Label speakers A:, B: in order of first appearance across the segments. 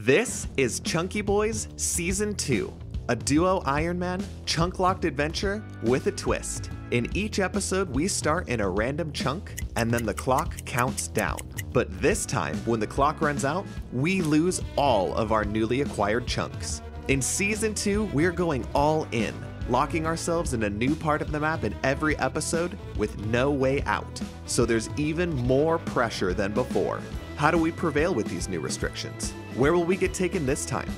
A: This is Chunky Boys Season 2, a duo Iron Man chunk-locked adventure with a twist. In each episode, we start in a random chunk, and then the clock counts down. But this time, when the clock runs out, we lose all of our newly acquired chunks. In Season 2, we're going all in, locking ourselves in a new part of the map in every episode with no way out. So there's even more pressure than before. How do we prevail with these new restrictions? Where will we get taken this time?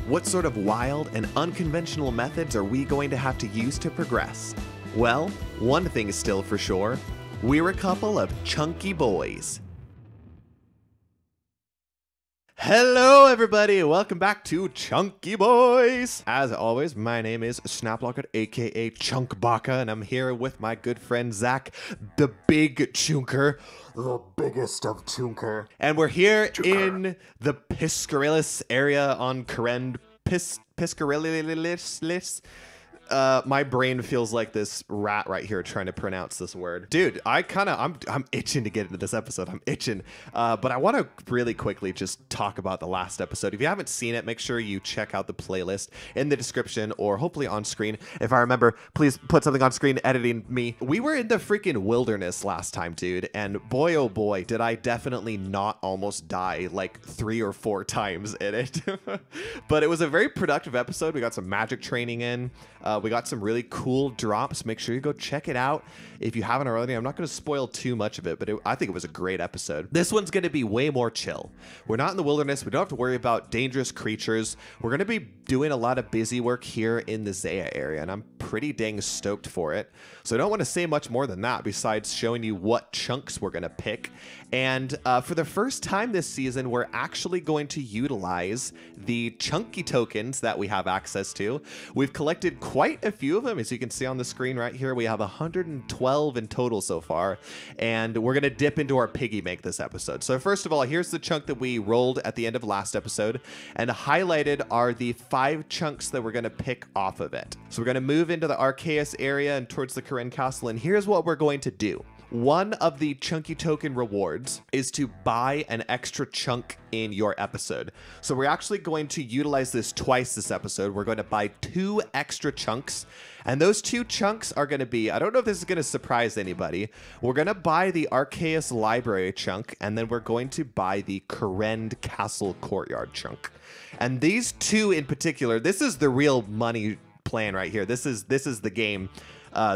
A: What sort of wild and unconventional methods are we going to have to use to progress? Well, one thing is still for sure. We're a couple of chunky boys. Hello everybody, welcome back to Chunky Boys. As always, my name is Snaplocket, aka Chunkbaka, and I'm here with my good friend Zach, the Big Chunker, the biggest of Chunker. And we're here in the Piscarillis area on Karen. Piscarillis. My brain feels like this rat right here trying to pronounce this word. Dude, I'm itching to get into this episode. I'm itching. But I want to really quickly just talk about the last episode. If you haven't seen it, make sure you check out the playlist in the description or hopefully on screen. If I remember, please put something on screen editing me. We were in the freaking wilderness last time, dude. And boy, oh boy, did I definitely not almost die like 3 or 4 times in it. But it was a very productive episode. We got some magic training in. We got some really cool drops. Make sure you go check it out if you haven't already. I'm not going to spoil too much of it, but I think it was a great episode. This one's going to be way more chill. We're not in the wilderness. We don't have to worry about dangerous creatures. We're going to be doing a lot of busy work here in the Zaya area, and I'm pretty dang stoked for it. So I don't want to say much more than that besides showing you what chunks we're going to pick. And for the first time this season, we're actually going to utilize the chunky tokens that we have access to. We've collected quite a few of them. As you can see on the screen right here, we have 112 in total so far. And we're going to dip into our piggy bank this episode. So first of all, here's the chunk that we rolled at the end of last episode. And highlighted are the 5 chunks that we're going to pick off of it. So we're going to move into the Arceus area and towards the Karen Castle. And here's what we're going to do. One of the chunky token rewards is to buy an extra chunk in your episode. So we're actually going to utilize this twice this episode. We're going to buy 2 extra chunks. And those 2 chunks are going to be, I don't know if this is going to surprise anybody. We're going to buy the Arceus Library chunk, and then we're going to buy the Karen Castle Courtyard chunk. And these 2 in particular, this is the real money plan right here. This is the game.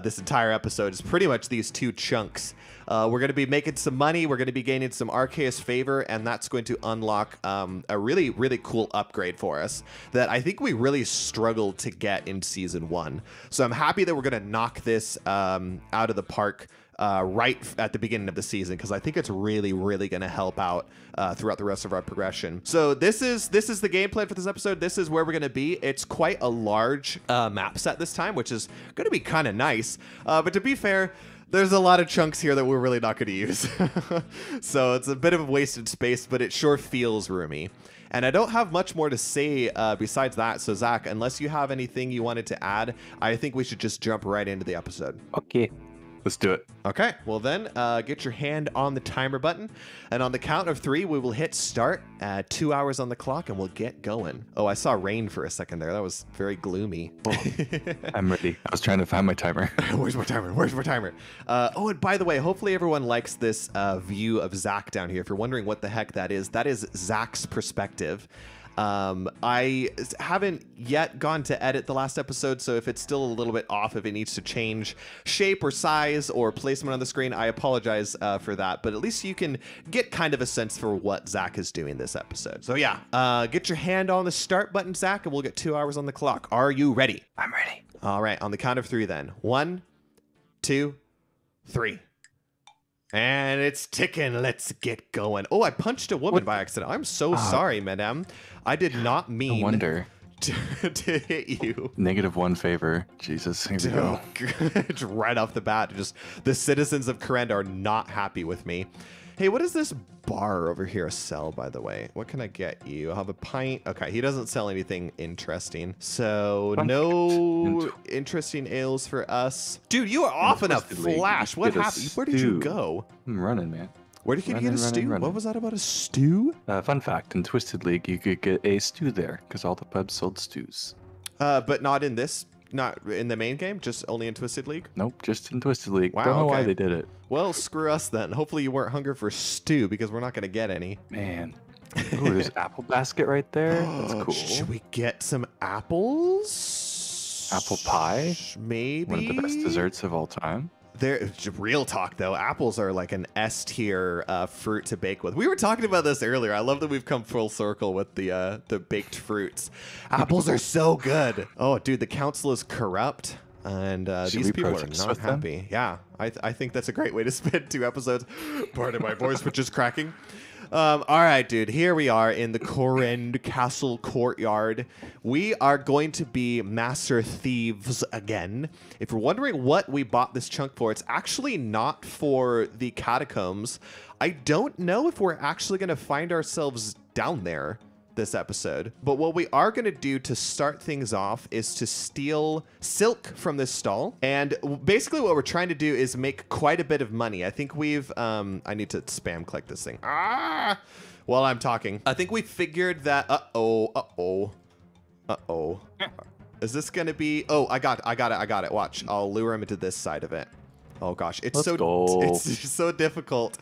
A: This entire episode is pretty much these 2 chunks. We're going to be making some money. We're going to be gaining some Arceus favor, and that's going to unlock a really, really cool upgrade for us that I think we really struggled to get in Season 1. So I'm happy that we're going to knock this out of the park right at the beginning of the season, because I think it's really, really going to help out throughout the rest of our progression. So this is the game plan for this episode. This is where we're going to be. It's quite a large map set this time, which is going to be kind of nice. But to be fair, there's a lot of chunks here that we're really not going to use. So it's a bit of a wasted space, but it sure feels roomy. And I don't have much more to say besides that. So Zach, unless you have anything you wanted to add, I think we should just jump right into the episode.
B: Okay. Let's do it.
A: Okay, well then, get your hand on the timer button, and on the count of 3, we will hit start at 2 hours on the clock, and we'll get going. Oh, I saw rain for a second there. That was very gloomy.
B: Oh, I'm ready. I was trying to find my timer.
A: Where's my timer? Where's my timer? Oh, and by the way, hopefully everyone likes this view of Zach down here. If you're wondering what the heck that is Zach's perspective. I haven't yet gone to edit the last episode, so if it's still a little bit off, if it needs to change shape or size or placement on the screen, I apologize for that, but at least you can get kind of a sense for what Zach is doing this episode. So yeah, get your hand on the start button, Zach, and we'll get 2 hours on the clock. Are you ready?
B: I'm ready.
A: All right, on the count of 3 then. 1, 2, 3. And it's ticking. Let's get going. Oh, I punched a woman by accident. I'm so sorry, madame. I did not mean
B: no wonder.
A: to hit you.
B: -1 favor. Jesus, here we go.
A: Just right off the bat, just the citizens of Karen are not happy with me. Hey, what is this bar over here sell, by the way? What can I get you? I'll have a pint. Okay, he doesn't sell anything interesting. So no interesting ales for us. Dude, you are off in a flash. What happened? Where did you go?
B: I'm running, man.
A: Where did you get a
B: Running,
A: stew?
B: running.
A: What was that about a stew?
B: Fun fact, in Twisted League, you could get a stew there because all the pubs sold stews.
A: But not in this, not in the main game, just only in Twisted League?
B: Nope, just in Twisted League.
A: Wow,
B: Don't know why
A: okay.
B: they did it.
A: Well, screw us then. Hopefully you weren't hungry for stew because we're not going to get any.
B: Man. Oh, there's apple basket right there. That's cool.
A: Should we get some apples?
B: Apple pie?
A: Maybe.
B: One of the best desserts of all time.
A: There, real talk though, apples are like an S tier fruit to bake with. We were talking about this earlier. I love that we've come full circle with the baked fruits. Apples are so good. Oh, dude, the council is corrupt, and these people are not happy. Yeah, I think that's a great way to spend 2 episodes. Pardon my voice, but just cracking. All right, dude, here we are in the Korend Castle courtyard. We are going to be master thieves again. If you're wondering what we bought this chunk for, it's actually not for the catacombs. I don't know if we're actually going to find ourselves down there this episode, but what we are going to do to start things off is to steal silk from this stall, and basically what we're trying to do is make quite a bit of money. I think we've I need to spam click this thing while I'm talking. I think we figured that is this gonna be I got it. Watch, I'll lure him into this side of it. Oh gosh, it's it's so difficult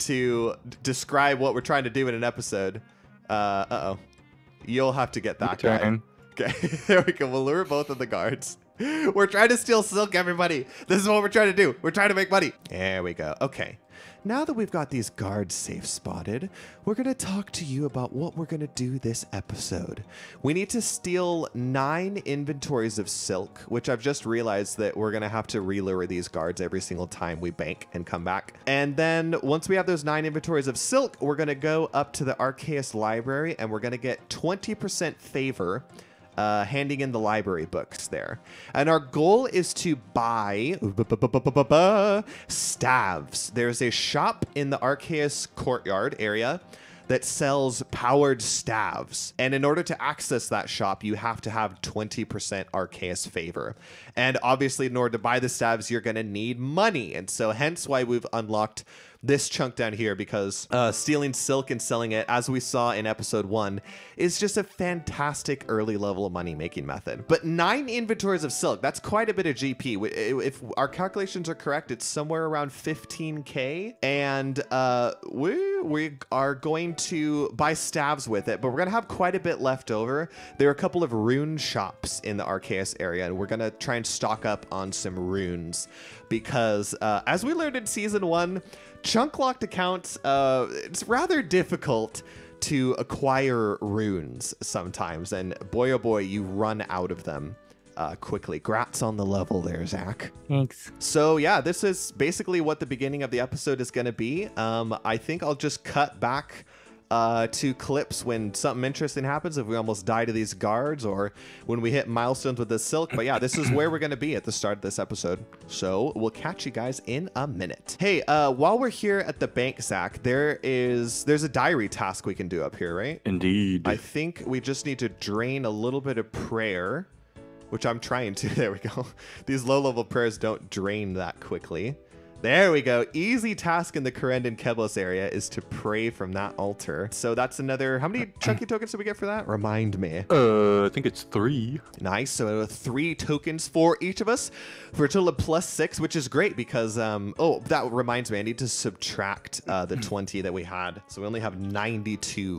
A: to describe what we're trying to do in an episode. You'll have to get that guy. Okay, there we go. We'll lure both of the guards. We're trying to steal silk, everybody. This is what we're trying to do. We're trying to make money. There we go. Okay. Now that we've got these guards safe spotted, we're going to talk to you about what we're going to do this episode. We need to steal 9 inventories of silk, which I've just realized that we're going to have to relure these guards every single time we bank and come back. And then once we have those 9 inventories of silk, we're going to go up to the Arceus library and we're going to get 20% favor handing in the library books there. And our goal is to buy staves. There's a shop in the Arceus courtyard area that sells powered staves. And in order to access that shop, you have to have 20% Arceus favor. And obviously, in order to buy the staves, you're going to need money. And so hence why we've unlocked this chunk down here, because stealing silk and selling it, as we saw in episode 1, is just a fantastic early level money making method. But 9 inventories of silk, that's quite a bit of GP. If our calculations are correct, it's somewhere around 15k, and we are going to buy staves with it, but we're gonna have quite a bit left over. There are a couple of rune shops in the Arceus area, and we're gonna try and stock up on some runes, because as we learned in season 1, chunk locked accounts, it's rather difficult to acquire runes sometimes, and boy oh boy, you run out of them quickly. Grats on the level there, Zach.
B: Thanks.
A: So yeah, this is basically what the beginning of the episode is going to be. I think I'll just cut back to clips when something interesting happens, if we almost die to these guards or when we hit milestones with this silk. But yeah, this is where we're going to be at the start of this episode. So we'll catch you guys in a minute. Hey, while we're here at the bank, Zach, there's a diary task we can do up here, right?
B: Indeed.
A: I think we just need to drain a little bit of prayer, which I'm trying to. There we go. These low-level prayers don't drain that quickly. There we go. Easy task in the Korend and Keblos area is to pray from that altar. So that's another... How many chunky tokens did we get for that? Remind me.
B: I think it's 3.
A: Nice. So 3 tokens for each of us for a total of +6, which is great because... oh, that reminds me. I need to subtract the 20 that we had. So we only have 92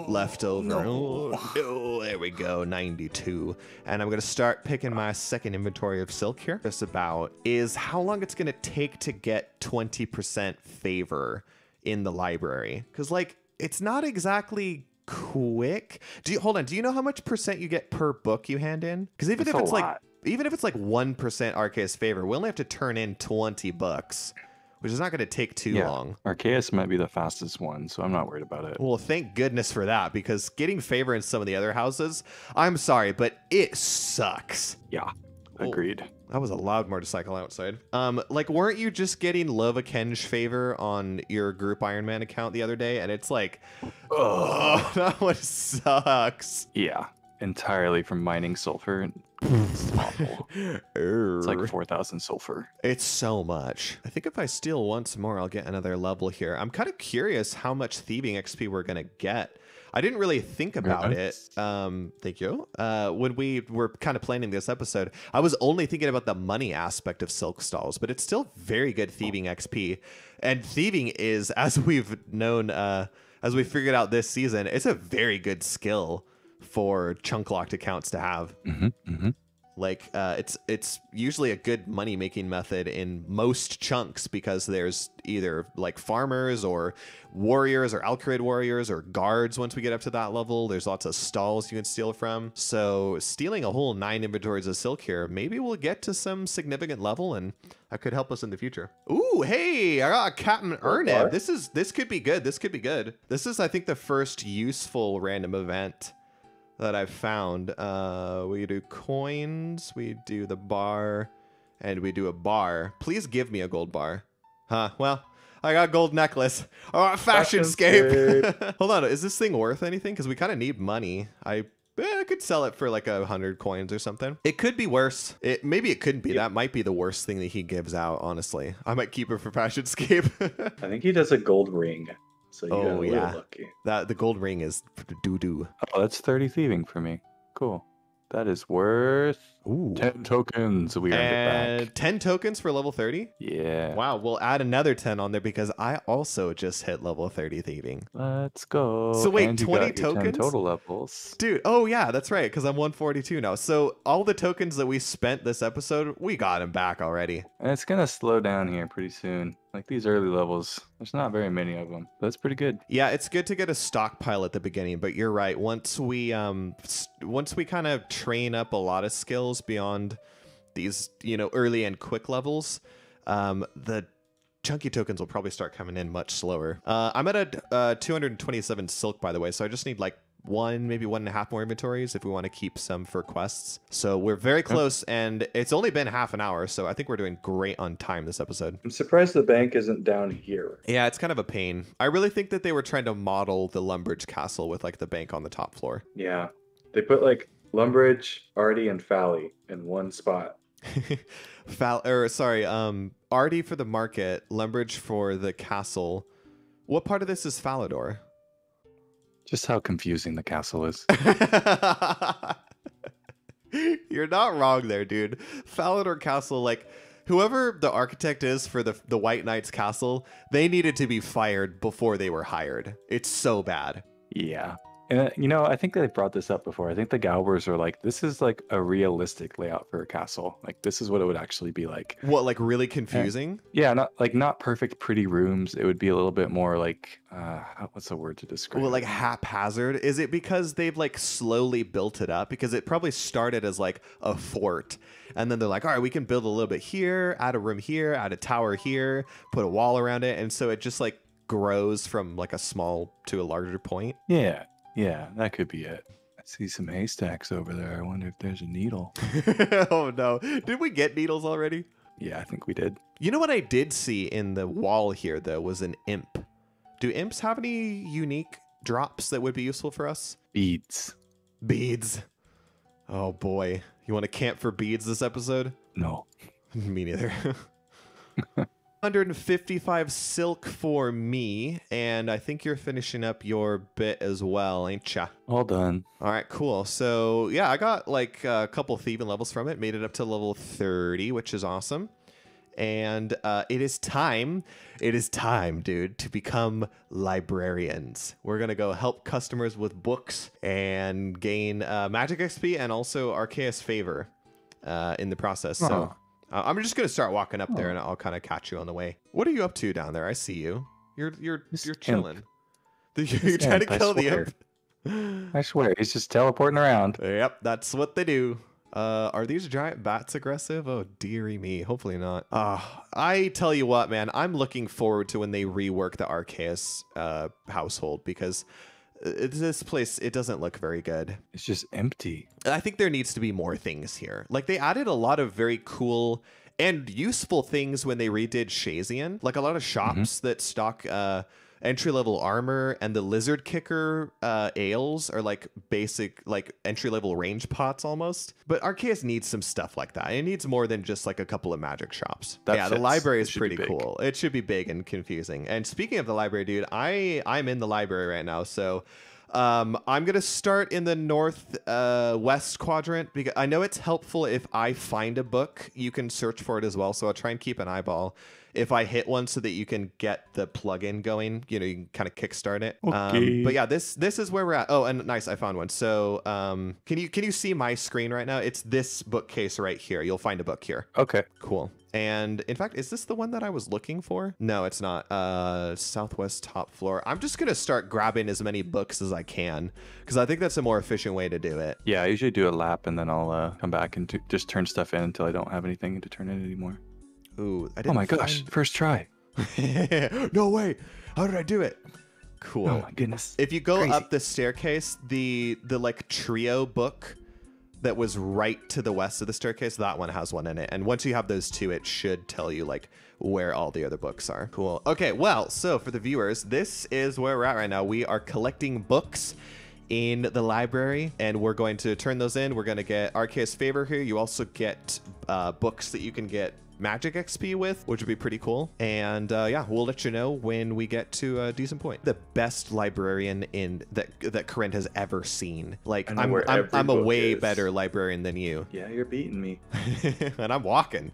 A: left over.
B: No.
A: Oh, there we go. 92. And I'm going to start picking my second inventory of silk here. Just about is how long it's going to take to get 20% favor in the library, because like it's not exactly quick. Hold on, do you know how much % you get per book you hand in? Because even if it's like 1% Arceus favor, we only have to turn in 20 books, which is not going to take too long.
B: Arceus might be the fastest one, so I'm not worried about it.
A: Well, thank goodness for that, because getting favor in some of the other houses, I'm sorry, but it sucks.
B: Yeah, agreed.
A: That was a loud motorcycle outside. Like, weren't you just getting Lova Kenj favor on your group Iron Man account the other day? And it's like, oh, that one sucks.
B: Yeah, entirely from mining sulfur. It's awful. It's like
A: Err.
B: 4,000 sulfur.
A: It's so much. I think if I steal once more, I'll get another level here. I'm kind of curious how much thieving XP we're going to get. I didn't really think about it. Thank you. When we were kind of planning this episode, I was only thinking about the money aspect of silk stalls, but it's still very good thieving XP. And thieving is, as we've known, as we figured out this season, it's a very good skill for chunk locked accounts to have. Like it's usually a good money making method in most chunks because there's either like farmers or warriors or Alcrid warriors or guards. Once we get up to that level, there's lots of stalls you can steal from. So stealing a whole 9 inventories of silk here, maybe we'll get to some significant level and that could help us in the future. Ooh, hey, I got Captain Erneb. This could be good. This could be good. This is, I think, the first useful random event that I've found. We do coins, we do the bar, and we do a bar. Please give me a gold bar. Huh, well, I got a gold necklace. Oh, Fashionscape. Hold on, is this thing worth anything? Because we kind of need money. I could sell it for like 100 coins or something. It could be worse. Maybe it couldn't be. That might be the worst thing that he gives out, honestly. I might keep it for Fashionscape.
C: I think he does a gold ring. So you got a little lucky.
A: The gold ring is doo-doo.
B: Oh, that's 30 thieving for me. Cool. That is worth 10 tokens. We earned it back.
A: 10 tokens for level 30?
B: Yeah.
A: Wow, we'll add another 10 on there because I also just hit level 30 thieving.
B: Let's go.
A: So wait,
B: and
A: 20 tokens?
B: 10 total levels.
A: Dude, oh yeah, that's right, because I'm 142 now. So all the tokens that we spent this episode, we got them back already.
B: And it's going to slow down here pretty soon. Like these early levels, there's not very many of them. That's pretty good.
A: Yeah, it's good to get a stockpile at the beginning, but you're right. Once we kind of train up a lot of skills beyond these, early and quick levels, the chunky tokens will probably start coming in much slower. I'm at a 227 silk, by the way, so I just need like maybe 1.5 more inventories if we want to keep some for quests. So we're very close, and it's only been half an hour, so I think we're doing great on time this episode.
C: I'm surprised the bank isn't down here.
A: Yeah, it's kind of a pain. I really think that they were trying to model the Lumbridge Castle with like the bank on the top floor.
C: Yeah, they put like Lumbridge, Artie, and Fally in one spot.
A: Artie for the market, Lumbridge for the castle. What part of this is Falador?
B: Just how confusing the castle is.
A: You're not wrong there, dude. Falador Castle, like, whoever the architect is for the White Knight's castle, they needed to be fired before they were hired. It's so bad.
B: Yeah. And, I think they brought this up before. I think the Galbers are like, this is like a realistic layout for a castle. Like, this is what it would actually be like.
A: What, like really confusing?
B: Yeah, not perfect, pretty rooms. It would be a little bit more like, what's the word to describe?
A: Well, like haphazard. Is it because they've like slowly built it up? Because it probably started as like a fort. And then they're like, all right, we can build a little bit here, add a room here, add a tower here, put a wall around it. And so it just like grows from like a small to a larger point.
B: Yeah, that could be it. I see some haystacks over there. I wonder if there's a needle.
A: Oh no. Did we get needles already?
B: Yeah, I think we did.
A: You know what I did see in the wall here, though, was an imp. Do imps have any unique drops that would be useful for us?
B: Beads.
A: Beads. Oh boy. You want to camp for beads this episode?
B: No.
A: Me neither. 155 silk for me, and I think you're finishing up your bit as well, ain't ya?
B: All done.
A: All right, cool. So yeah, I got like a couple thieving levels from it, made it up to level 30, which is awesome. And it is time, dude, to become librarians. We're gonna go help customers with books and gain magic XP and also Arceus favor in the process. So I'm just gonna start walking up there, and I'll kind of catch you on the way. What are you up to down there? I see you. You're chilling. You're trying to kill the imp.
B: I swear, he's just teleporting around.
A: Yep, that's what they do. Are these giant bats aggressive? Oh, dearie me. Hopefully not. I tell you what, man, I'm looking forward to when they rework the Arceus household, because this place, it doesn't look very good.
B: It's just empty.
A: I think there needs to be more things here. Like, they added a lot of very cool and useful things when they redid Shazian. Like, a lot of shops that stock entry-level armor, and the lizard kicker ales are like basic, like entry-level range pots almost. But Arceus needs some stuff like that. It needs more than just like a couple of magic shops.
B: That
A: yeah, the
B: fits.
A: library
B: It
A: is
B: should be
A: pretty
B: big.
A: cool. It should be big and confusing. And speaking of the library, dude, I'm in the library right now, so I'm gonna start in the north west quadrant because I know it's helpful if I find a book, you can search for it as well. So I'll try and keep an eyeball if I hit one so that you can get the plugin going. You know, you can kind of kickstart it.
B: Okay.
A: But yeah, this is where we're at. Oh, and nice, I found one. So can you see my screen right now? It's this bookcase right here. You'll find a book here.
B: Okay.
A: Cool. And in fact, is this the one that I was looking for? No, it's not. Southwest top floor. I'm just gonna start grabbing as many books as I can because I think that's a more efficient way to do it.
B: Yeah, I usually do a lap and then I'll come back and just turn stuff in until I don't have anything to turn in anymore.
A: Ooh, I didn't.
B: Oh my gosh, first try.
A: No way. How did I do it? Cool.
B: Oh my goodness.
A: If you go
B: Crazy.
A: up the staircase, the like trio book that was right to the west of the staircase, that one has one in it. And once you have those two, it should tell you like where all the other books are. Cool. Okay, well, so for the viewers, this is where we're at right now. We are collecting books in the library, and we're going to turn those in. We're going to get Arceus Favour here. You also get books that you can get magic XP with, which would be pretty cool. And yeah, we'll let you know when we get to a decent point. The best librarian in that Corinne has ever seen. Like
C: I know where every
A: I'm a
C: book
A: way
C: is.
A: better librarian than you.
C: Yeah, you're beating me.
A: And I'm walking.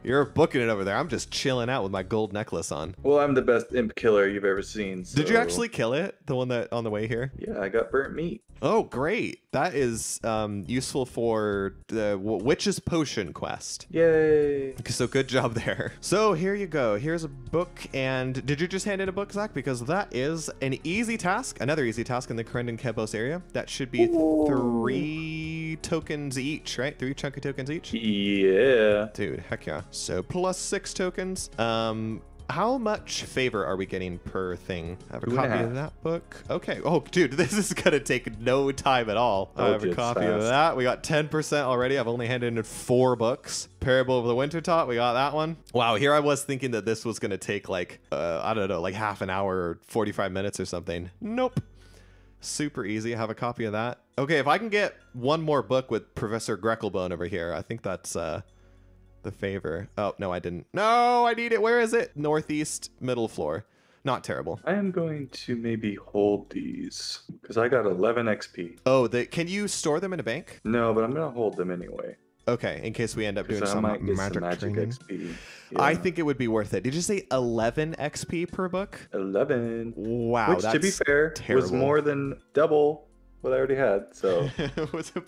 A: You're booking it over there. I'm just chilling out with my gold necklace on.
C: Well, I'm the best imp killer you've ever seen.
A: Did you
C: so-
A: actually kill it? The one that on the way here?
C: Yeah, I got burnt meat.
A: Oh, great. That is useful for the Witch's Potion quest.
C: Yay!
A: So good job there. So here you go. Here's a book. And did you just hand in a book, Zach? Because that is an easy task. Another easy task in the Corendon Kebos area. That should be 3 tokens each, right? 3 chunky tokens each?
C: Yeah.
A: Dude, heck yeah. So plus 6 tokens. How much favor are we getting per thing? I have a
C: 2.5.
A: copy of that book. Okay. Oh, dude, this is gonna take no time at all. I have a
C: it's
A: copy of
C: fast.
A: that. We got 10% already. I've only handed in 4 books. Parable of the Wintertop. We got that one. Wow. Here I was thinking that this was gonna take like I don't know, like half an hour or 45 minutes or something. Nope. Super easy. I have a copy of that. Okay, if I can get one more book with Professor Grecklebone over here, I think that's the favor. Oh, no, I didn't. No, I need it. Where is it? Northeast, middle floor. Not terrible.
C: I am going to maybe hold these because I got 11 XP.
A: Oh, can you store them in a bank?
C: No, but I'm gonna hold them anyway.
A: Okay, in case we end up doing
C: Because I
A: some
C: might get
A: magic
C: some magic
A: training.
C: XP.
A: I
C: Yeah.
A: think it would be worth it. Did you say 11 XP per book?
C: 11.
A: Wow,
C: Which, to be
A: that's
C: fair,
A: terrible.
C: was more than double what I already had. So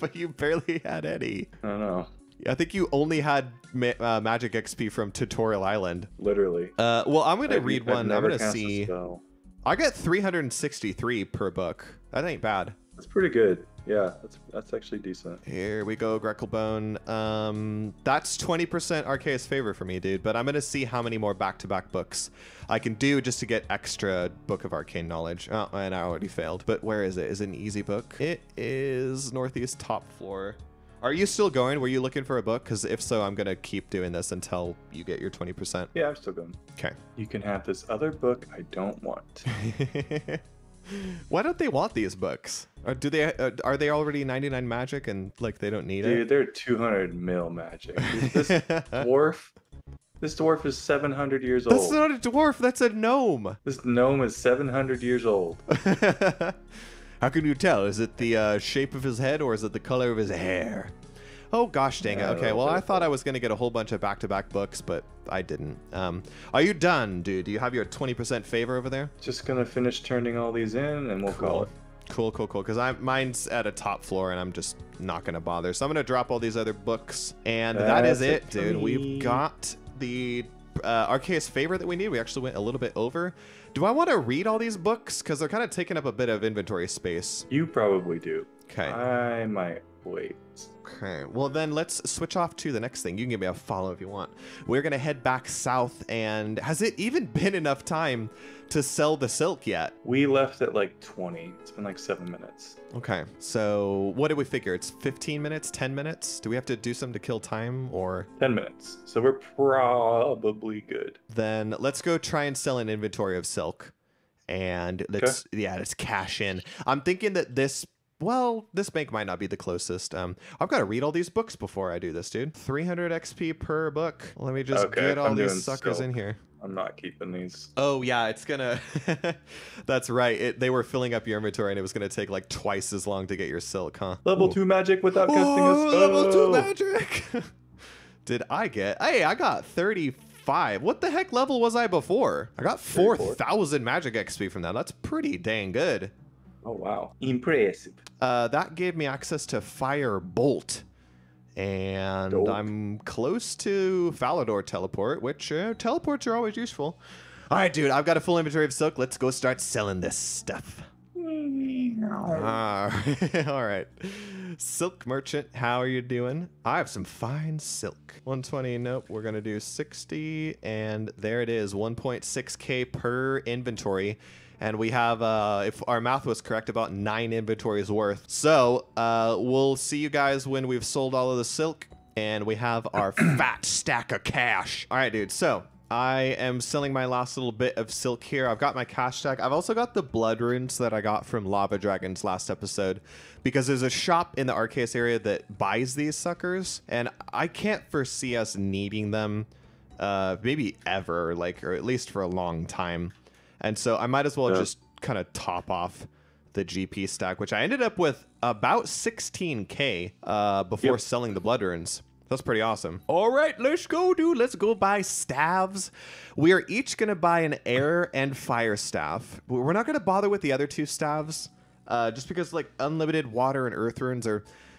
A: But you barely had any.
C: I don't know.
A: I think you only had magic XP from Tutorial Island.
C: Literally.
A: Well, I'm going to read
C: I've
A: one. I'm
C: never
A: going to
C: cast a
A: see.
C: spell.
A: I got 363 per book. That ain't bad.
C: That's pretty good. Yeah, that's actually decent.
A: Here we go, Grecklebone. That's 20% Arceus Favor for me, dude. But I'm going to see how many more back-to-back books I can do just to get extra Book of Arcane knowledge. Oh, and I already failed. But where is it? Is it an easy book? It is northeast top floor. Are you still going? Were you looking for a book? Because if so, I'm going to keep doing this until you get your 20%.
C: Yeah, I'm still going.
A: Okay.
C: You can have this other book I don't want.
A: Why don't they want these books? Or do they? Are they already 99 magic and like they don't need
C: Dude, they're 200 mil magic. This dwarf is 700 years
A: That's
C: old.
A: not a dwarf. That's a gnome.
C: This gnome is 700 years old.
A: How can you tell? Is it the shape of his head or is it the color of his hair? Oh gosh dang it.
C: Yeah,
A: Okay, well
C: those
A: I
C: are
A: thought I
C: cool.
A: was going to get a whole bunch of back-to-back books, but I didn't. Are you done, dude? Do you have your 20% favor over there?
C: Just gonna finish turning all these in and we'll call it.
A: Cool. Because mine's at a top floor and I'm just not going to bother. So I'm going to drop all these other books. And that is
C: That's
A: it,
C: it for
A: dude.
C: me.
A: We've got the Arceus Favor that we need. We actually went a little bit over. Do I want to read all these books? Because they're kind of taking up a bit of inventory space.
C: You probably do.
A: Okay.
C: I might wait.
A: Okay, well then let's switch off to the next thing. You can give me a follow if you want. We're gonna head back south, and has it even been enough time to sell the silk yet?
C: We left at like 20. It's been like 7 minutes.
A: Okay, so what did we figure? It's 15 minutes, 10 minutes? Do we have to do something to kill time, or
C: 10 minutes. So we're probably good.
A: then let's go try and sell an inventory of silk. and let's cash in. I'm thinking that this bank might not be the closest. I've got to read all these books before I do this, dude. 300 XP per book. Let me just get all these suckers in here.
C: I'm not keeping these.
A: Oh yeah, it's gonna. That's right. They were filling up your inventory, and it was gonna take like twice as long to get your silk, huh?
C: Level 2 magic without casting a spell.
A: Level 2 magic. Did I get? Hey, I got 35. What the heck level was I before? I got 4,000 magic XP from that. That's pretty dang good.
C: Oh wow, impressive.
A: That gave me access to Fire Bolt. And I'm close to Falador teleport, which teleports are always useful. All right, dude, I've got a full inventory of silk. Let's go start selling this stuff. All right. Silk merchant, how are you doing? I have some fine silk. 120, nope. We're going to do 60, and there it is, 1.6k per inventory. And we have, if our math was correct, about 9 inventories worth. So we'll see you guys when we've sold all of the silk and we have our fat stack of cash. All right, dude. So I am selling my last little bit of silk here. I've got my cash stack. I've also got the blood runes that I got from Lava Dragons last episode, because there's a shop in the Arceus area that buys these suckers, and I can't foresee us needing them maybe ever, or at least for a long time. And so I might as well just kind of top off the GP stack, which I ended up with about 16k before selling the blood runes. That's pretty awesome. All right, let's go, dude. Let's go buy staves. We are each going to buy an air and fire staff. We're not going to bother with the other 2 staves just because unlimited water and earth runes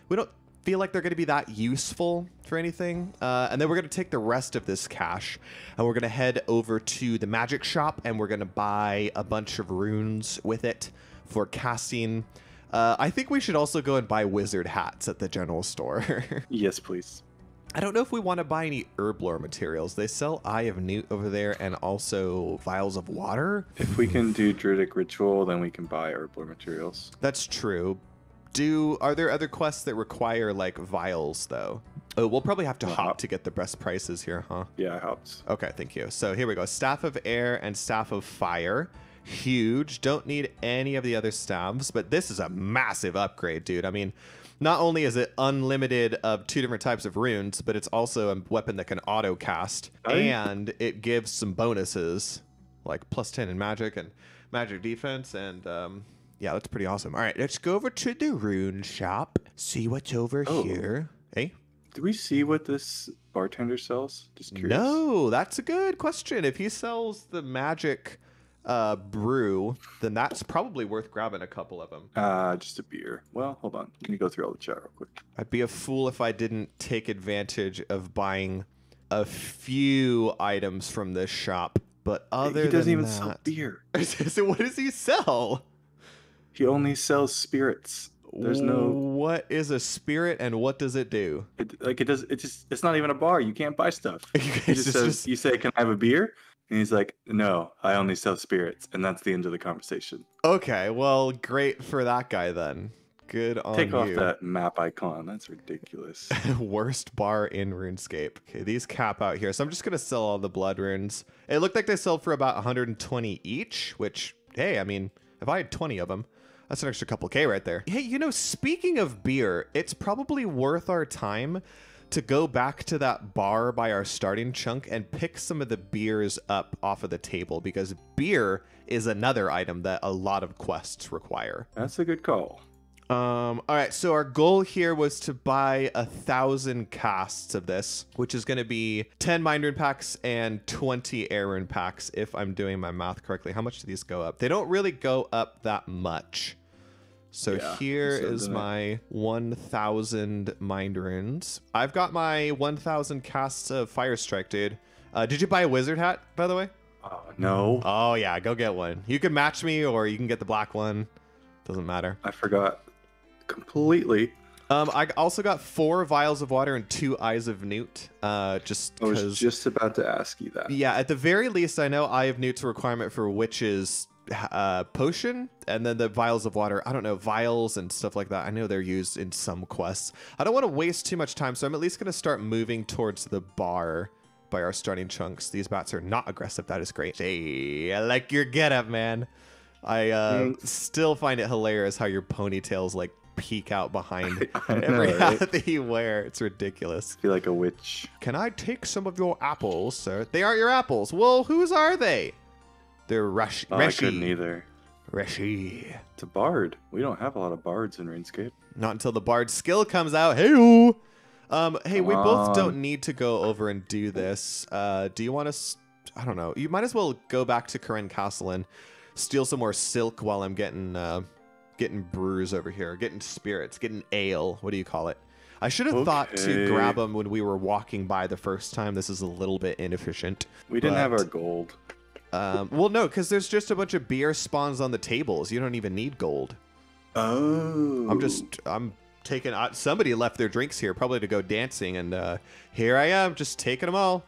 A: we don't feel like they're going to be that useful for anything. And then we're going to take the rest of this cash and we're going to head over to the magic shop and we're going to buy a bunch of runes with it for casting. I think we should also go and buy wizard hats at the general store.
B: Yes, please.
A: I don't know if we want to buy any herb lore materials. They sell Eye of Newt over there and also vials of water.
B: If we can do druidic ritual, then we can buy herb lore materials.
A: That's true. Are there other quests that require vials though? Oh, we'll probably have to hop to get the best prices here, huh?
B: Yeah, it helps.
A: Okay, thank you. So here we go. Staff of Air and Staff of Fire. Huge. Don't need any of the other staffs, but this is a massive upgrade, dude. I mean, not only is it unlimited of 2 different types of runes, but it's also a weapon that can auto cast, and it gives some bonuses like +10 in magic and magic defense, and yeah, that's pretty awesome. All right, let's go over to the rune shop, see what's over here. Hey,
B: do we see what this bartender sells? Just curious.
A: No, that's a good question. If he sells the magic brew, then that's probably worth grabbing a couple of them.
B: Just a beer. Well, hold on. Can you go through all the chat real quick?
A: I'd be a fool if I didn't take advantage of buying a few items from this shop. But other than that,
B: he doesn't even sell beer.
A: So what does he sell?
B: He only sells spirits. There's no.
A: What is a spirit and what does it do?
B: It's not even a bar. You can't buy stuff. He just says, you say, "Can I have a beer?" And he's like, "No, I only sell spirits," and that's the end of the conversation.
A: Okay, well, great for that guy then. Good on you.
B: Take off that map icon. That's ridiculous.
A: Worst bar in RuneScape. Okay, these cap out here. So I'm just going to sell all the blood runes. It looked like they sold for about 120 each, which, hey, I mean, if I had 20 of them, that's an extra couple K right there. Hey, you know, speaking of beer, it's probably worth our time to go back to that bar by our starting chunk and pick some of the beers up off of the table, because beer is another item that a lot of quests require.
B: That's a good call.
A: All right, so our goal here was to buy 1,000 casts of this, which is going to be 10 mind rune packs and 20 air rune packs, if I'm doing my math correctly. How much do these go up? They don't really go up that much. So yeah, here is my 1,000 mind runes. I've got my 1,000 casts of Fire Strike, dude. Did you buy a wizard hat, by the way?
B: No.
A: Oh, yeah, go get one. You can match me or you can get the black one. Doesn't matter.
B: I forgot completely.
A: I also got 4 vials of water and 2 eyes of Newt. Just
B: I was just about to ask you that.
A: Yeah, at the very least, I know Eye of Newt's a requirement for witches potion, and then the vials of water, I don't know, vials and stuff like that, I know they're used in some quests. I don't want to waste too much time, so I'm at least going to start moving towards the bar by our starting chunks. These bats are not aggressive. That is great. Hey, I like your getup, man. I
C: Thanks.
A: still find it hilarious how your ponytails like peek out behind
C: I know,
A: every
C: right?
A: hat that you wear. It's ridiculous.
C: I feel like a witch.
A: Can I take some of your apples, sir? They aren't your apples. Well, whose are they? They're Reshi.
C: Oh, I couldn't either.
A: Reshi.
C: It's a bard. We don't have a lot of bards in RuneScape.
A: Not until the bard skill comes out. Hey, hey, we both don't need to go over and do this. Do you want to? I don't know. You might as well go back to Karen Castle and steal some more silk while I'm getting brews over here, getting spirits, getting ale. What do you call it? I should have thought to grab them when we were walking by the first time. This is a little bit inefficient.
C: We didn't have our gold.
A: Well, no, because there's just a bunch of beer spawns on the tables. You don't even need gold.
C: Oh.
A: I'm taking. Somebody left their drinks here, probably to go dancing, and here I am, just taking them all.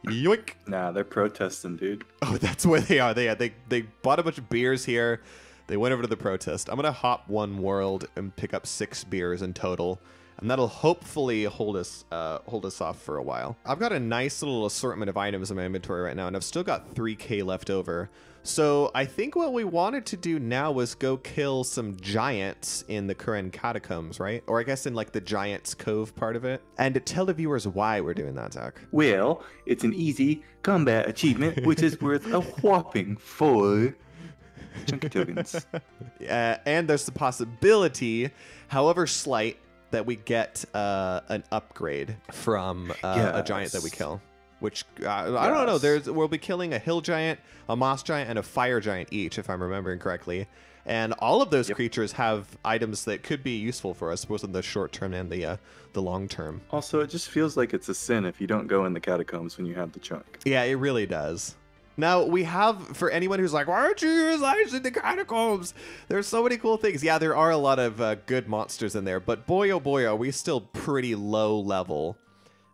A: Yoink.
C: Nah, they're protesting, dude.
A: Oh, that's where they are. They bought a bunch of beers here. They went over to the protest. I'm gonna hop one world and pick up 6 beers in total, and that'll hopefully hold us off for a while. I've got a nice little assortment of items in my inventory right now, and I've still got 3K left over. So I think what we wanted to do now was go kill some giants in the Karen Catacombs, right? Or I guess in like the Giants Cove part of it. And to tell the viewers why we're doing that, Zach.
C: Well, it's an easy combat achievement, which is worth a whopping 4 chunky tokens.
A: And there's the possibility, however slight, that we get an upgrade from a giant that we kill. Which, I don't know, we'll be killing a hill giant, a moss giant, and a fire giant each, if I'm remembering correctly. And all of those creatures have items that could be useful for us, both in the short term and the long term.
C: Also, it just feels like it's a sin if you don't go in the catacombs when you have the chunk.
A: Yeah, it really does. Now, we have, for anyone who's like, why don't you use ice in the catacombs? There's so many cool things. Yeah, there are a lot of good monsters in there, but boy, oh boy, are we still pretty low level.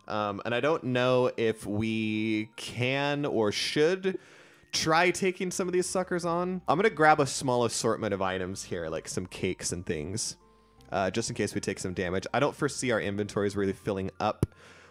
A: And I don't know if we can or should try taking some of these suckers on. I'm going to grab a small assortment of items here, like some cakes and things, just in case we take some damage. I don't foresee our inventories really filling up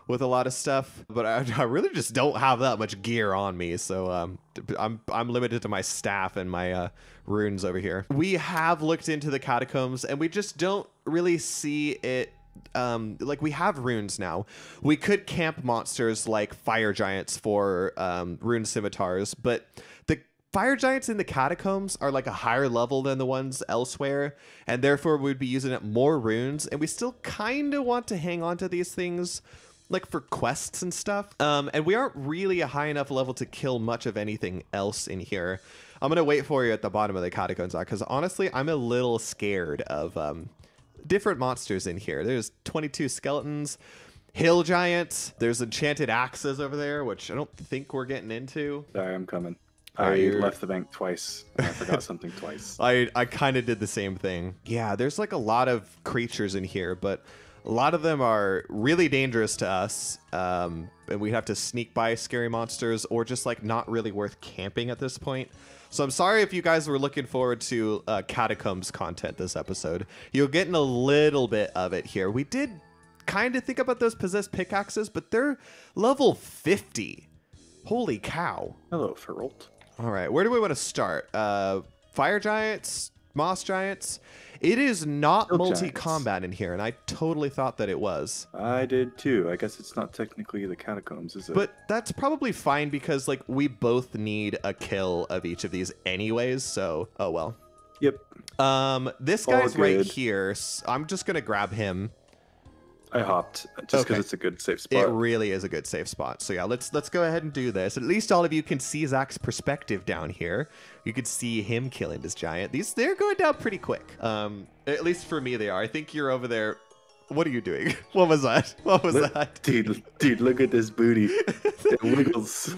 A: with a lot of stuff, but I really just don't have that much gear on me, so I'm limited to my staff and my runes over here. We have looked into the catacombs, and we just don't really see it. Like, we have runes now. We could camp monsters like fire giants for rune scimitars, but the fire giants in the catacombs are like a higher level than the ones elsewhere, and therefore we'd be using up more runes, and we still kind of want to hang on to these things like for quests and stuff. And we aren't really a high enough level to kill much of anything else in here. I'm gonna wait for you at the bottom of the catacombs, because honestly, I'm a little scared of different monsters in here. There's 22 skeletons, hill giants, there's enchanted axes over there, which I don't think we're getting into.
C: Sorry, I'm coming. I left the bank twice. And I forgot something twice.
A: I kind of did the same thing. Yeah, there's like a lot of creatures in here, but a lot of them are really dangerous to us, and we have to sneak by scary monsters, or just like not really worth camping at this point. So I'm sorry if you guys were looking forward to catacombs content this episode. You're getting a little bit of it here. We did kind of think about those possessed pickaxes, but they're level 50. Holy cow.
C: Hello, Feralt.
A: All right, where do we want to start? Fire giants, moss giants. It is not multi-combat in here, and I totally thought that it was.
C: I did too. I guess it's not technically the catacombs, is it?
A: But that's probably fine, because like we both need a kill of each of these anyways, so oh well.
C: Yep.
A: This guy's right here. I'm just gonna grab him.
C: I hopped just because it's a good safe spot.
A: It really is a good safe spot. So yeah, let's go ahead and do this. At least all of you can see Zach's perspective down here. You could see him killing this giant. They're going down pretty quick. At least for me they are. I think you're over there. What are you doing? What was that? What was that?
C: Dude, look at this booty. It wiggles.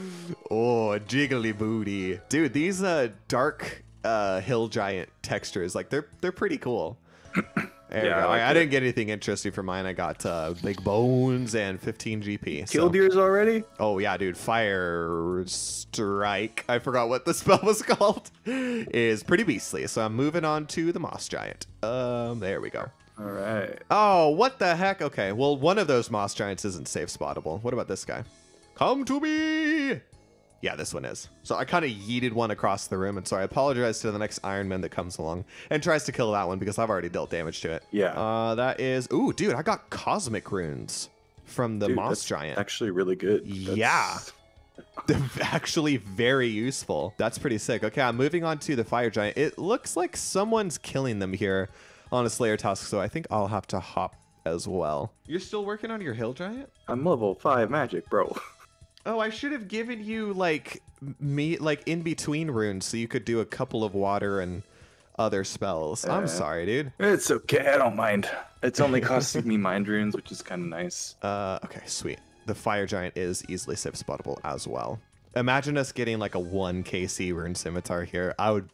A: Oh, jiggly booty. Dude, these dark hill giant textures, like they're pretty cool. There
C: Yeah,
A: we go.
C: I like
A: I
C: it.
A: didn't get anything interesting for mine. I got big bones and 15 GP.
C: Killed yours already?
A: Oh yeah, dude. Fire strike. I forgot what the spell was called. Is pretty beastly. So I'm moving on to the moss giant. There we go.
C: All right.
A: Oh, what the heck? Okay, well, one of those moss giants isn't safe spottable. What about this guy? Come to me. Yeah, this one is. So I kind of yeeted one across the room, and so I apologize to the next Iron Man that comes along and tries to kill that one because I've already dealt damage to it.
C: Yeah.
A: That is... Ooh, dude, I got cosmic runes from the moss
C: that's
A: giant.
C: actually really good.
A: Yeah. They're actually very useful. That's pretty sick. Okay, I'm moving on to the fire giant. It looks like someone's killing them here on a Slayer task, so I think I'll have to hop as well. You're still working on your hill giant?
C: I'm level 5 magic, bro.
A: Oh, I should have given you like in between runes so you could do a couple of water and other spells. I'm sorry, dude.
C: It's okay, I don't mind. It's only costing me mind runes, which is kind of nice.
A: Okay, sweet. The fire giant is easily safe spottable as well. Imagine us getting like a 1 KC rune scimitar here. I would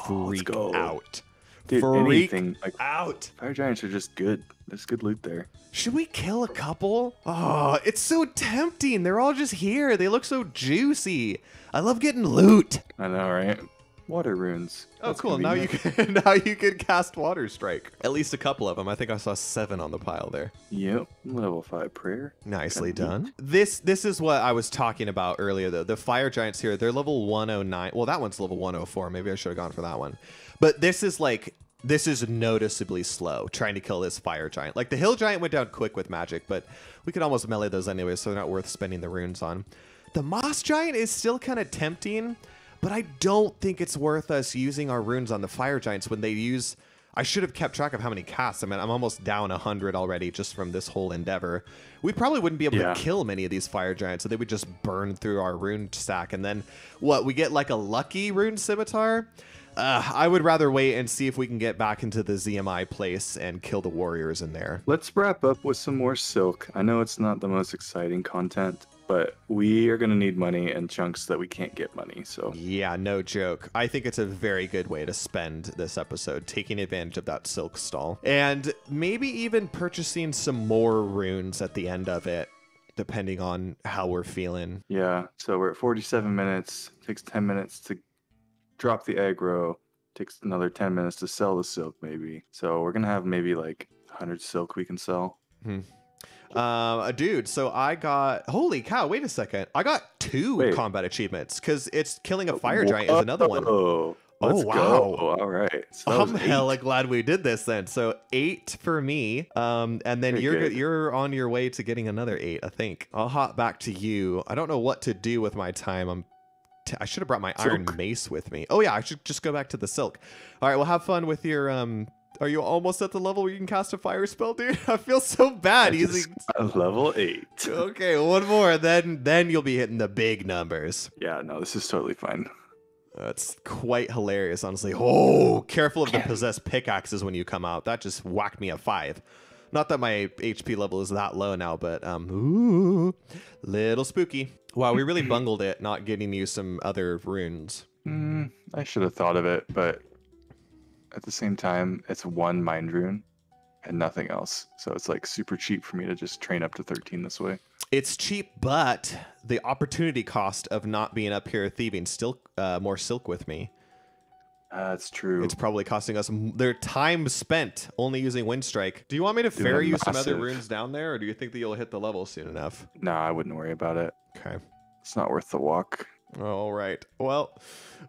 A: freak out.
C: Dude,
A: freak
C: anything, like,
A: out.
C: Fire giants are just good. There's good loot there.
A: Should we kill a couple? Oh, it's so tempting. They're all just here. They look so juicy. I love getting loot.
C: I know, right? Water runes.
A: Oh,
C: That's
A: cool. Now you can cast Water Strike. At least a couple of them. I think I saw 7 on the pile there.
C: Yep. Level 5 prayer.
A: Nicely done. This is what I was talking about earlier, though. The fire giants here, they're level 109. Well, that one's level 104. Maybe I should have gone for that one. But this is noticeably slow trying to kill this fire giant. Like the hill giant went down quick with magic, but we could almost melee those anyway, so they're not worth spending the runes on. The moss giant is still kind of tempting, but I don't think it's worth us using our runes on the fire giants when they use... I should have kept track of how many casts. I mean, I'm almost down 100 already just from this whole endeavor. We probably wouldn't be able to kill many of these fire giants, so they would just burn through our rune stack. And then, what, we get like a lucky rune scimitar? I would rather wait and see if we can get back into the ZMI place and kill the warriors in there.
C: Let's wrap up with some more silk. I know it's not the most exciting content, but we are going to need money and chunks that we can't get money, so...
A: Yeah, no joke. I think it's a very good way to spend this episode, taking advantage of that silk stall. And maybe even purchasing some more runes at the end of it, depending on how we're feeling.
C: Yeah, so we're at 47 minutes. It takes 10 minutes to drop the aggro. Takes another 10 minutes to sell the silk, maybe. So we're going to have maybe like 100 silk we can sell.
A: Dude, so I got... Holy cow, wait a second. I got 2 combat achievements, because it's killing a fire giant is another one.
C: Let's
A: wow.
C: go. All right. So
A: I'm hella glad we did this then. So 8 for me. And then you're on your way to getting another 8, I think. I'll hop back to you. I don't know what to do with my time. I should have brought my iron mace with me. Oh yeah, I should just go back to the silk. All right, well, have fun with your... Are you almost at the level where you can cast a fire spell, dude? I feel so bad using...
C: Level 8.
A: Okay, one more, then you'll be hitting the big numbers.
C: Yeah, no, this is totally fine.
A: That's quite hilarious, honestly. Oh, careful of the possessed pickaxes when you come out. That just whacked me a 5. Not that my HP level is that low now, but ooh, little spooky. Wow, we really bungled it not getting you some other runes.
C: I should have thought of it, but at the same time, it's 1 mind rune and nothing else. So it's like super cheap for me to just train up to 13 this way.
A: It's cheap, but the opportunity cost of not being up here thieving still more silk with me.
C: That's true.
A: It's probably costing us their time spent only using Wind Strike. Do you want me to ferry you some other runes down there, or do you think that you'll hit the level soon enough?
C: Nah, I wouldn't worry about it.
A: Okay.
C: It's not worth the walk.
A: All right. Well,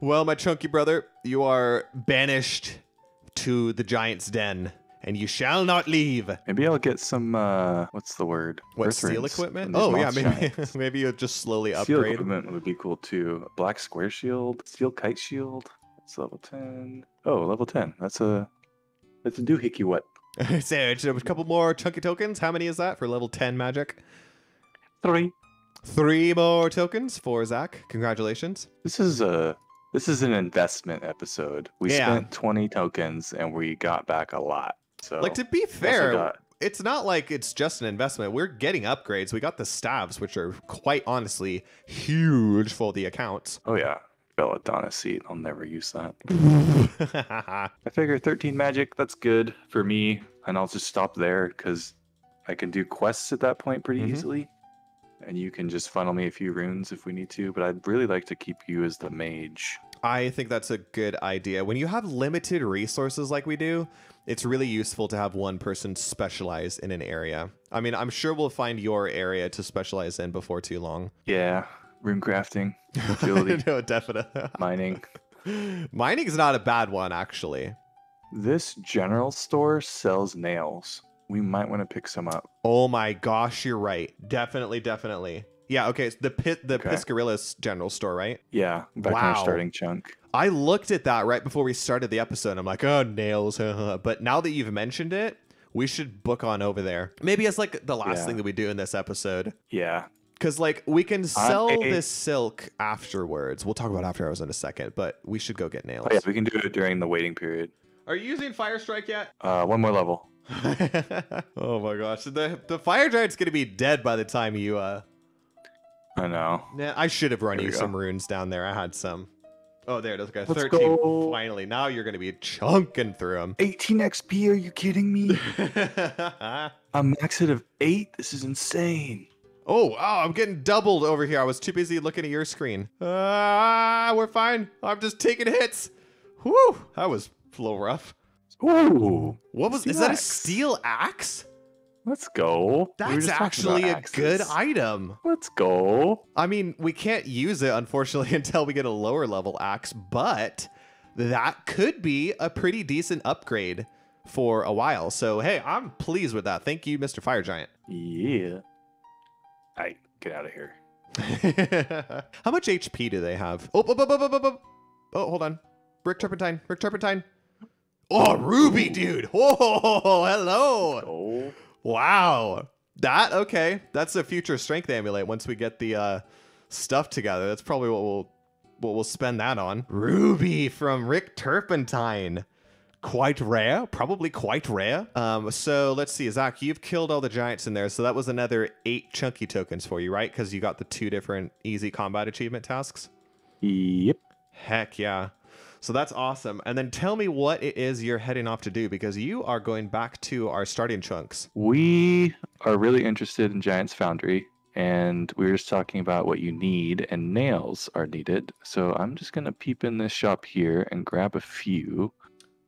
A: my chunky brother, you are banished to the giant's den, and you shall not leave.
C: Maybe I'll get some, what's the word?
A: What,
C: Earth
A: steel
C: runes
A: equipment?
C: from these
A: Oh, yeah,
C: moss
A: maybe,
C: giants.
A: maybe you'll just slowly
C: Steel
A: upgrade.
C: equipment would be cool too. Black square shield, steel kite shield. It's level 10. Oh, level 10. That's a doohickey what?
A: So, a couple more chunky tokens. How many is that for level 10 magic?
C: 3.
A: 3 more tokens for Zach. Congratulations.
C: This is an investment episode. We spent 20 tokens and we got back a lot. So
A: like, to be fair, it's not like it's just an investment. We're getting upgrades. We got the staves, which are quite honestly huge for the accounts.
C: Oh yeah. Belladonna seat. I'll never use that. I figure 13 magic, that's good for me. And I'll just stop there because I can do quests at that point pretty easily. And you can just funnel me a few runes if we need to. But I'd really like to keep you as the mage.
A: I think that's a good idea. When you have limited resources like we do, it's really useful to have one person specialize in an area. I mean, I'm sure we'll find your area to specialize in before too long.
C: Yeah. Rune crafting, agility,
A: No, definitely.
C: mining.
A: Mining's not a bad one, actually.
C: This general store sells nails. We might want to pick some up.
A: Oh my gosh, you're right. Definitely, definitely. Yeah, okay, it's the
C: Okay.
A: Piscarilla's general store, right?
C: Yeah, back in
A: Wow.
C: our starting chunk.
A: I looked at that right before we started the episode. I'm like, oh, nails. But now that you've mentioned it, we should book on over there. Maybe it's like the last
C: Yeah.
A: thing that we do in this episode.
C: Yeah.
A: Because, like, we can sell
C: I-
A: this silk afterwards. We'll talk about after hours in a second, but we should go get nails.
C: Oh, yeah, we can do it during the waiting period.
A: Are you using Fire Strike yet?
C: One more level.
A: Oh my gosh. The Fire Giant's going to be dead by the time you...
C: I know.
A: Nah, I should have run
C: There
A: you
C: we
A: some
C: go.
A: runes down there. I had some. Oh, there it is. Okay,
C: Let's
A: 13.
C: go.
A: Finally. Now you're going to be chunking through them.
C: 18 XP, are you kidding me? I'm maxed of 8. This is insane.
A: Oh, I'm getting doubled over here. I was too busy looking at your screen. We're fine. I'm just taking hits. Whew, that was a little rough.
C: Ooh.
A: What was?
C: Steel
A: Is that a
C: axe.
A: steel axe?
C: Let's go. We were
A: That's
C: just talking
A: actually a
C: about
A: good
C: axes.
A: item.
C: Let's go.
A: I mean, we can't use it, unfortunately, until we get a lower level axe, but that could be a pretty decent upgrade for a while. So, hey, I'm pleased with that. Thank you, Mr. Fire Giant.
C: Yeah. Alright, get out of here.
A: How much HP do they have? Oh, hold on. Brick Turpentine. Brick Turpentine. Oh, Ruby, dude. Oh, hello.
C: Oh.
A: Wow. Okay. That's a future strength amulet once we get the stuff together. That's probably what we'll spend that on. Ruby from Rick Turpentine. Quite rare, probably quite rare. So let's see, Zach, you've killed all the giants in there. So that was another 8 chunky tokens for you, right? Because you got the 2 different easy combat achievement tasks.
C: Yep.
A: Heck yeah. So that's awesome. And then tell me what it is you're heading off to do, because you are going back to our starting chunks.
C: We are really interested in Giant's Foundry, and we were just talking about what you need, and nails are needed. So I'm just going to peep in this shop here and grab a few.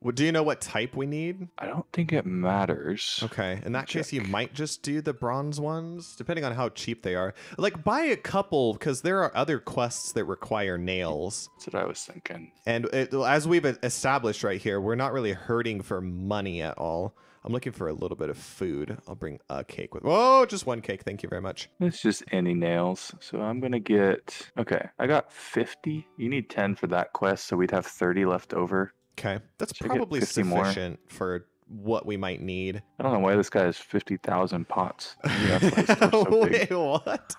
A: Well, do you know what type we need?
C: I don't think it matters.
A: Okay, in that case, you
C: Check.
A: might just do the bronze ones, depending on how cheap they are. Like, buy a couple, because there are other quests that require nails.
C: That's what I was thinking.
A: And as we've established right here, we're not really hurting for money at all. I'm looking for a little bit of food. I'll bring a cake with... Oh, just 1 cake. Thank you very much.
C: It's just any nails. So I'm going to get... Okay, I got 50. You need 10 for that quest, so we'd have 30 left over.
A: Okay, that's
C: Should I get
A: probably
C: 50 more?
A: sufficient for what we might need.
C: I don't know why this guy has 50,000 pots. Maybe that's why his stuff's so big.
A: Wait, what?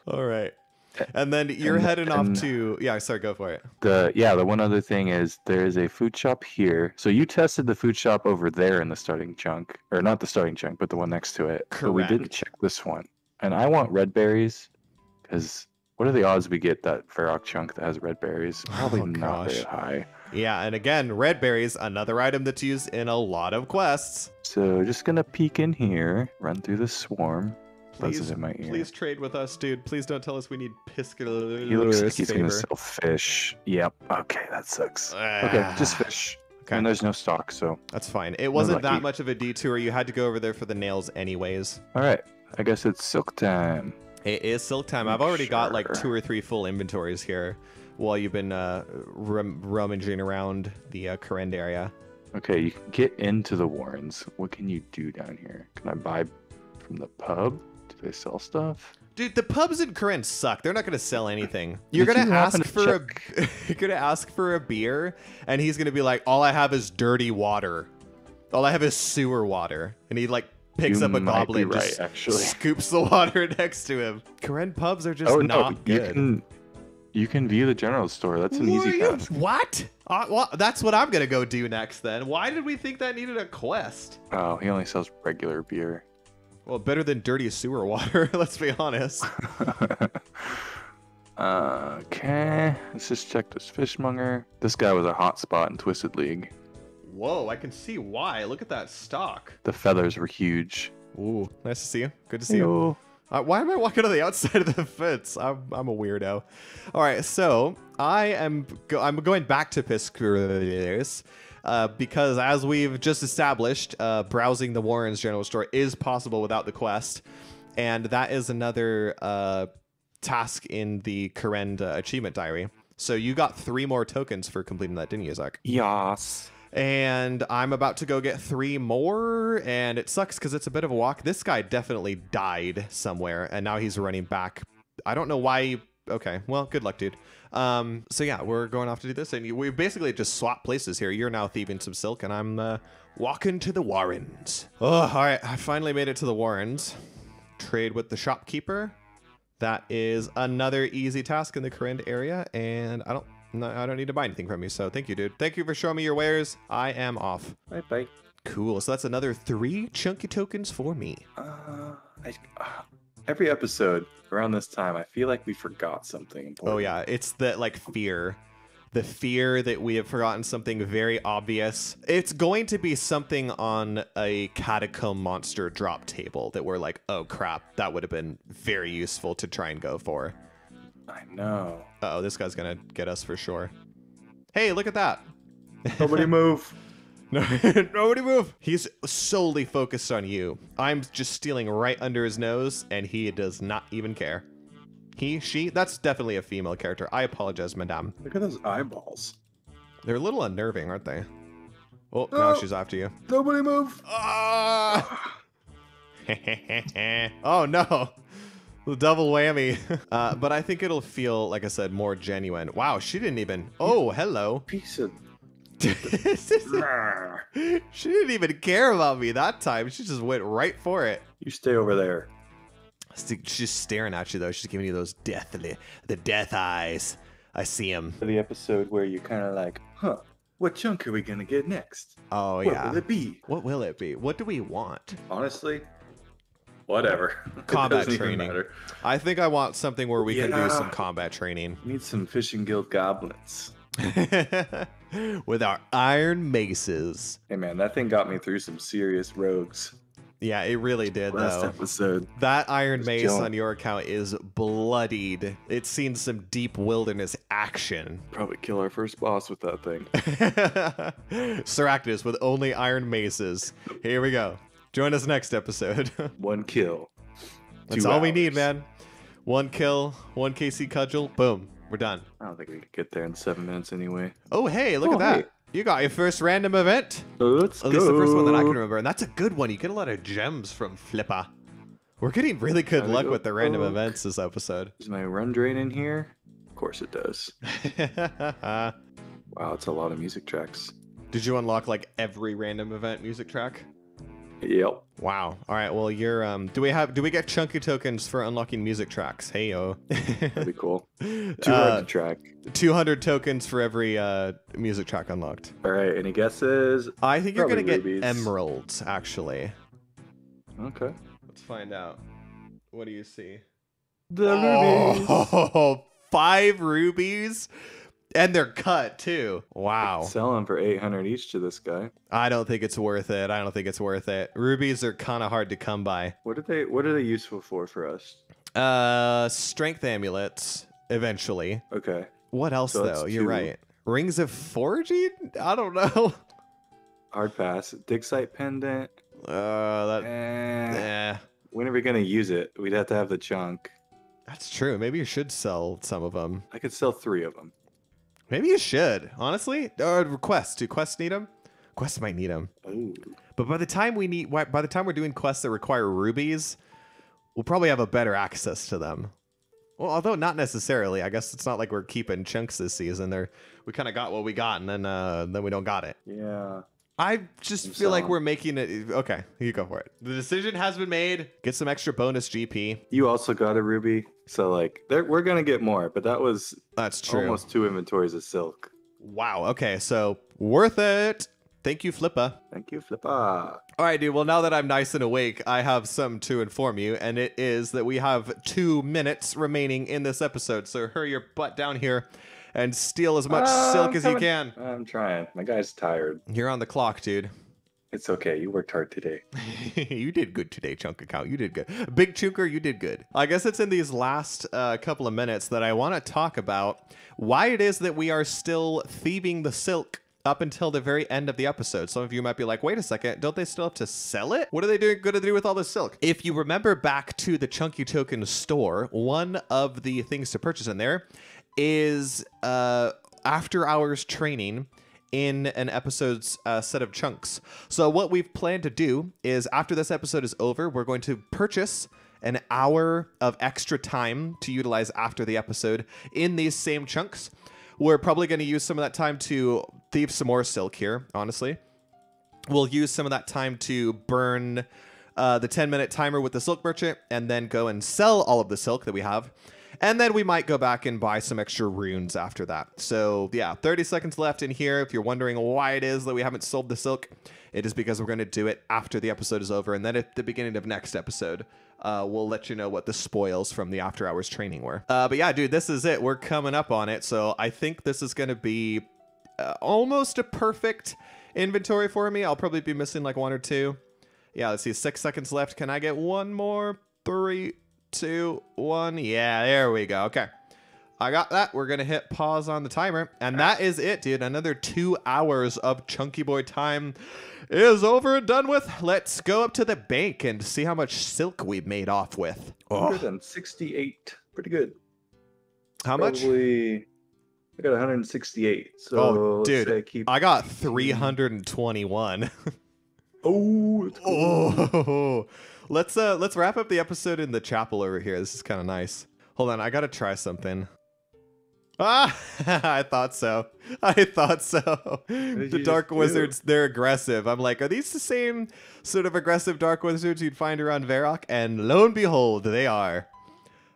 A: All right. And then you're
C: And
A: heading off
C: then-
A: to... Yeah, sorry, go for it.
C: The one other thing is there is a food shop here. So you tested the food shop over there in the starting chunk, or not the starting chunk, but the one next to it. But we didn't
A: Correct.
C: check this one. And I want red berries, because what are the odds we get that Varrock chunk that has red berries? Probably
A: Oh,
C: not very
A: gosh.
C: high.
A: Yeah, and again, red berries, another item that's used in a lot of quests.
C: So just gonna peek in here, run through the swarm.
A: Please,
C: Buzzes in my ear.
A: please trade with us, dude. Please don't tell us we need Piscarilla's
C: He looks like he's gonna
A: favor.
C: sell fish. Yep. Okay, that sucks. Okay, just fish.
A: Okay.
C: And there's no stock, so
A: That's fine. It wasn't that
C: lucky.
A: much of a detour. You had to go over there for the nails anyways.
C: all right. I guess it's silk time.
A: It is silk time. I've already got like
C: Sure.
A: 2 or 3 full inventories here while you've been rummaging around the Korend area.
C: Okay, you can get into the Warrens. What can you do down here? Can I buy from the pub? Do they sell stuff?
A: Dude, the pubs in Korend suck. They're not going to sell anything. You're
C: Did
A: going
C: you
A: to
C: happen
A: ask
C: to
A: for
C: check-
A: you're going to ask for a beer and he's going to be like, "All I have is dirty water. All I have is sewer water." And he like picks
C: You
A: up a
C: might
A: goblet
C: be
A: and just
C: right, actually.
A: scoops the water next to him. Korend pubs are just
C: Oh
A: not
C: no,
A: good.
C: you can view the general store. That's an easy task.
A: What? Well, that's what I'm going to go do next then. Why did we think that needed a quest?
C: Oh, he only sells regular beer.
A: Well, better than dirty sewer water, let's be honest.
C: Okay, let's just check this fishmonger. This guy was a hot spot in Twisted League.
A: Whoa, I can see why. Look at that stock.
C: The feathers were huge.
A: Ooh, nice to see you. Good to see you.
C: Heyo.
A: Why am I walking on the outside of the fence? I'm a weirdo. All right, so I'm going back to Piscarilla's because as we've just established, browsing the Warrens general store is possible without the quest, and that is another task in the Karen achievement diary. So you got 3 more tokens for completing that, didn't you, Zach?
C: Yas.
A: And I'm about to go get 3 more, and it sucks because it's a bit of a walk. This guy definitely died somewhere, and now he's running back. I don't know why. Okay, well, good luck, dude. So yeah, we're going off to do this, and we basically just swap places here. You're now thieving some silk, and I'm walking to the Warrens. Oh, all right, I finally made it to the Warrens. Trade with the shopkeeper. That is another easy task in the Corinne area, and I don't need to buy anything from you, so thank you, dude. Thank you for showing me your wares. I am off.
C: Bye.
A: Cool, so that's another 3 chunky tokens for me.
C: Every episode around this time, I feel like we forgot something important.
A: Oh yeah, it's the fear. The fear that we have forgotten something very obvious. It's going to be something on a catacomb monster drop table that we're like, oh crap, that would have been very useful to try and go for.
C: I know.
A: Uh-oh, this guy's gonna get us for sure. Hey, look at that.
C: Nobody move.
A: No, nobody move. He's solely focused on you. I'm just stealing right under his nose, and he does not even care. He, she, that's definitely a female character. I apologize, madame.
C: Look at those eyeballs.
A: They're a little unnerving, aren't they? Oh, now she's after you.
C: Nobody move.
A: Ah! Oh, no. The double whammy. But I think it'll feel, like I said, more genuine. Wow, she didn't even... Oh, hello.
C: Piece of...
A: She didn't even care about me that time. She just went right for it.
C: You stay over there.
A: She's just staring at you, though. She's giving you those the death eyes. I see him.
C: The episode where you're kind of like, huh, what chunk are we going to get next?
A: Oh,
C: What
A: yeah.
C: will it be?
A: What will it be? What do we want?
C: Honestly, whatever.
A: Combat
C: It doesn't even
A: training.
C: matter.
A: I think I want something where we can do
C: Yeah.
A: some combat training.
C: We need some fishing guild goblins.
A: With our iron maces.
C: Hey man, that thing got me through some serious rogues
A: Yeah, it really did,
C: last
A: though.
C: episode.
A: That iron mace
C: killing.
A: on your account is bloodied. It's seen some deep wilderness action.
C: Probably kill our first boss with that thing.
A: Syracuse with only iron maces. Here we go. Join us next episode.
C: 1 kill.
A: That's
C: 2
A: all we need,
C: hours.
A: man. 1 kill, 1 KC cudgel. Boom. We're done.
C: I don't think we could get there in 7 minutes anyway.
A: Oh, hey, look at that.
C: hey.
A: You got your first random event.
C: Let's
A: At least the first one that I can remember. And that's a good one. You get a lot of gems from Flipper. We're getting really good
C: Gotta
A: luck
C: go
A: with the random
C: poke.
A: events this episode.
C: Is my run drain in here? Of course it does. Wow, it's a lot of music tracks.
A: Did you unlock like every random event music track?
C: Yep.
A: Wow. All right. Well, you're do we get chunky tokens for unlocking music tracks? Hey yo.
C: That'd be cool. 200 track.
A: 200 tokens for every music track unlocked.
C: All right, any guesses?
A: I think you're
C: Probably
A: gonna get
C: rubies.
A: emeralds actually.
C: Okay.
A: Let's find out. What do you see?
C: The rubies.
A: Oh, 5 rubies, and they're cut too. Wow.
C: Sell them for 800 each to this guy.
A: I don't think it's worth it. I don't think it's worth it. Rubies are kind of hard to come by.
C: What are they useful for us?
A: Strength amulets eventually.
C: Okay.
A: What else
C: So that's
A: though? You're
C: 2.
A: right. Rings of foraging? I don't know.
C: Hard pass. Dig site pendant.
A: That.
C: Eh. When are we gonna use it? We'd have to have the chunk.
A: That's true. Maybe you should sell some of them.
C: I could sell 3 of them.
A: Maybe you should. Honestly, quests. Do quests need them? Quests might need them.
C: Ooh.
A: But by the time we're doing quests that require rubies, we'll probably have a better access to them. Well, although not necessarily. I guess it's not like we're keeping chunks this season. We kind of got what we got, and then we don't got it.
C: Yeah.
A: I just feel like we're making it. Okay, you go for it. The decision has been made. Get some extra bonus GP.
C: You also got a ruby, so like we're gonna get more, but that was
A: That's true.
C: almost 2 inventories of silk.
A: Wow. Okay, so worth it. Thank you, Flippa.
C: Thank you, Flippa.
A: All right, dude. Well, now that I'm nice and awake, I have something to inform you, and it is that we have 2 minutes remaining in this episode. So hurry your butt down here and steal as much silk as you can.
C: I'm trying. My guy's tired.
A: You're on the clock, dude.
C: It's okay. You worked hard today.
A: You did good today, Chunk Account. You did good. Big Chunker, you did good. I guess it's in these last couple of minutes that I want to talk about why it is that we are still thieving the silk up until the very end of the episode. Some of you might be like, wait a second, don't they still have to sell it? What are they going to do with all this silk? If you remember back to the Chunky Token store, one of the things to purchase in there is after hours training in an episode's set of chunks. So what we've planned to do is after this episode is over, we're going to purchase an hour of extra time to utilize after the episode in these same chunks. We're probably going to use some of that time to thieve some more silk here, honestly. We'll use some of that time to burn the 10-minute timer with the silk merchant and then go and sell all of the silk that we have. And then we might go back and buy some extra runes after that. So yeah, 30 seconds left in here. If you're wondering why it is that we haven't sold the silk, it is because we're going to do it after the episode is over. And then at the beginning of next episode, we'll let you know what the spoils from the after hours training were. But yeah, dude, this is it. We're coming up on it. So I think this is going to be almost a perfect inventory for me. I'll probably be missing like 1 or 2. Yeah, let's see. 6 seconds left. Can I get one more? 3, 2, 1. Yeah, there we go. Okay. I got that. We're going to hit pause on the timer. And that is it, dude. Another 2 hours of Chunky Boy time is over and done with. Let's go up to the bank and see how much silk we made off with.
C: 168. Pretty good.
A: How much?
C: Probably, I got 168. So
A: Oh,
C: let's
A: dude.
C: say keep
A: I got 321.
C: Oh, it's cool.
A: Oh. Let's wrap up the episode in the chapel over here. This is kind of nice. Hold on, I gotta try something. Ah, I thought so. I thought so. The Dark Wizards, they're aggressive. I'm like, are these the same sort of aggressive Dark Wizards you'd find around Varrock? And lo and behold, they are.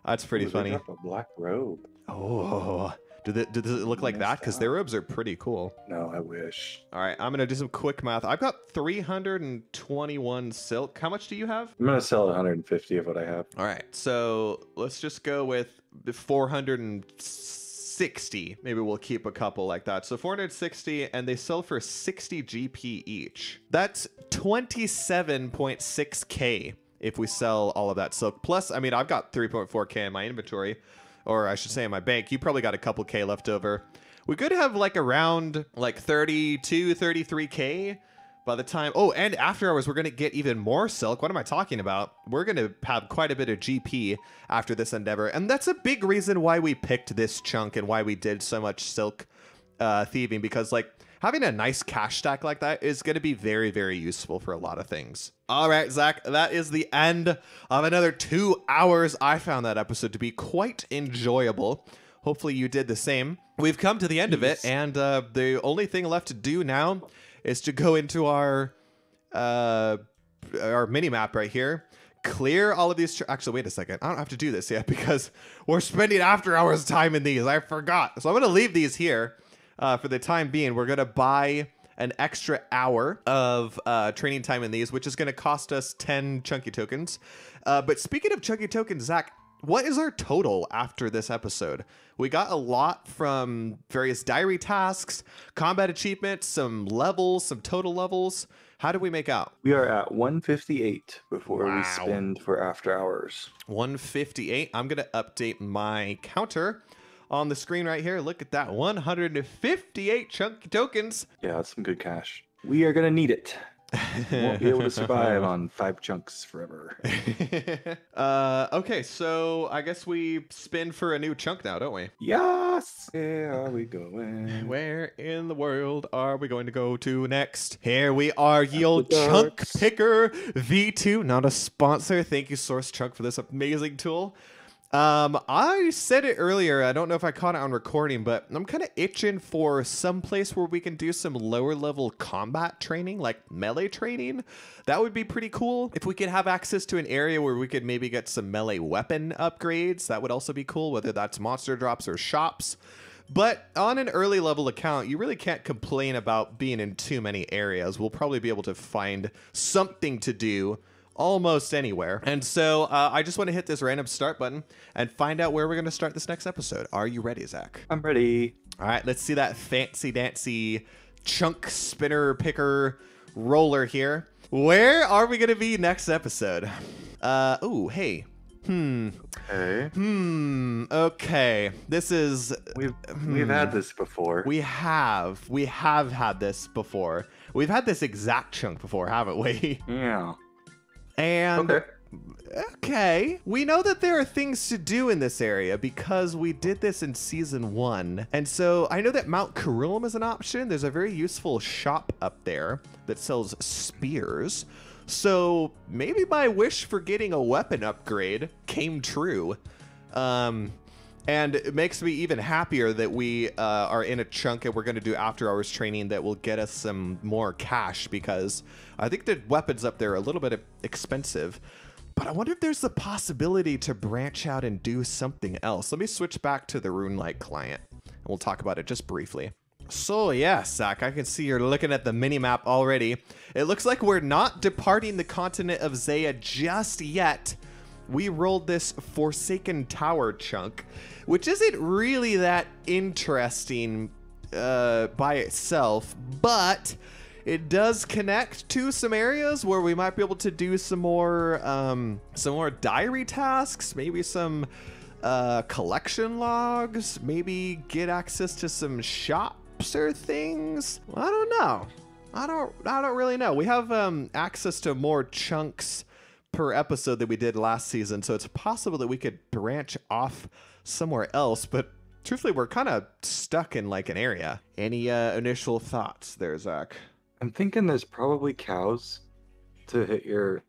A: That's pretty funny.
C: They drop a black robe.
A: Oh, does it look like that? Because their robes are pretty cool.
C: No, I wish.
A: All right, I'm gonna do some quick math. I've got 321 silk. How much do you have?
C: I'm gonna sell 150 of what I have.
A: All right, so let's just go with 460. Maybe we'll keep a couple like that. So 460, and they sell for 60 GP each. That's 27.6K if we sell all of that silk. Plus, I mean, I've got 3.4K in my inventory, or I should say in my bank. You probably got a couple K left over. We could have like around like 32, 33K by the time. Oh, and after hours, we're going to get even more silk. What am I talking about? We're going to have quite a bit of GP after this endeavor. And that's a big reason why we picked this chunk and why we did so much silk thieving, because like having a nice cash stack like that is going to be very, very useful for a lot of things. All right, Zach, that is the end of another 2 hours. I found that episode to be quite enjoyable. Hopefully you did the same. We've come to the end of it, and the only thing left to do now is to go into our mini map right here, clear all of these. Actually, wait a second. I don't have to do this yet because we're spending after hours time in these. I forgot. So I'm going to leave these here for the time being. We're going to buy an extra hour of training time in these, which is going to cost us 10 chunky tokens. But speaking of chunky tokens, Zach, what is our total after this episode? We got a lot from various diary tasks, combat achievements, some levels, some total levels. How do we make out?
C: We are at 158 before we spend for after hours.
A: 158. I'm going to update my counter on the screen right here. Look at that. 158 chunky tokens.
C: Yeah, that's some good cash. We are going to need it. We won't be able to survive on 5 chunks forever.
A: Okay, so I guess we spin for a new chunk now, don't we?
C: Yes! Where are we going?
A: Where in the world are we going to go to next? Here we are, ye old Chunk Picker V2. Not a sponsor. Thank you, Source Chunk, for this amazing tool. I said it earlier, I don't know if I caught it on recording, but I'm kind of itching for some place where we can do some lower level combat training, like melee training. That would be pretty cool. If we could have access to an area where we could maybe get some melee weapon upgrades, that would also be cool, whether that's monster drops or shops. But on an early level account, you really can't complain about being in too many areas. We'll probably be able to find something to do almost anywhere. And so I just want to hit this random start button and find out where we're going to start this next episode. Are you ready, Zach?
C: I'm ready.
A: All right, let's see that fancy dancy chunk spinner picker roller here. Where are we going to be next episode? Oh, hey,
C: Okay.
A: Okay. This is...
C: We've had this before.
A: We have had this before. We've had this exact chunk before, haven't we?
C: Yeah.
A: And...
C: Okay.
A: Okay. We know that there are things to do in this area because we did this in season 1. And so I know that Mount Carillium is an option. There's a very useful shop up there that sells spears. So maybe my wish for getting a weapon upgrade came true. And it makes me even happier that we are in a chunk and we're going to do after hours training that will get us some more cash, because I think the weapons up there are a little bit expensive. But I wonder if there's the possibility to branch out and do something else. Let me switch back to the RuneLite client, and we'll talk about it just briefly. So yeah, Zach, I can see you're looking at the mini-map already. It looks like we're not departing the continent of Zaya just yet. We rolled this Forsaken Tower chunk, which isn't really that interesting by itself, but... it does connect to some areas where we might be able to do some more diary tasks, maybe some collection logs, maybe get access to some shops or things. I don't know. I don't really know. We have access to more chunks per episode than we did last season, so it's possible that we could branch off somewhere else, but truthfully, we're kind of stuck in like an area. Any initial thoughts there, Zach?
C: I'm thinking there's probably cows to hit your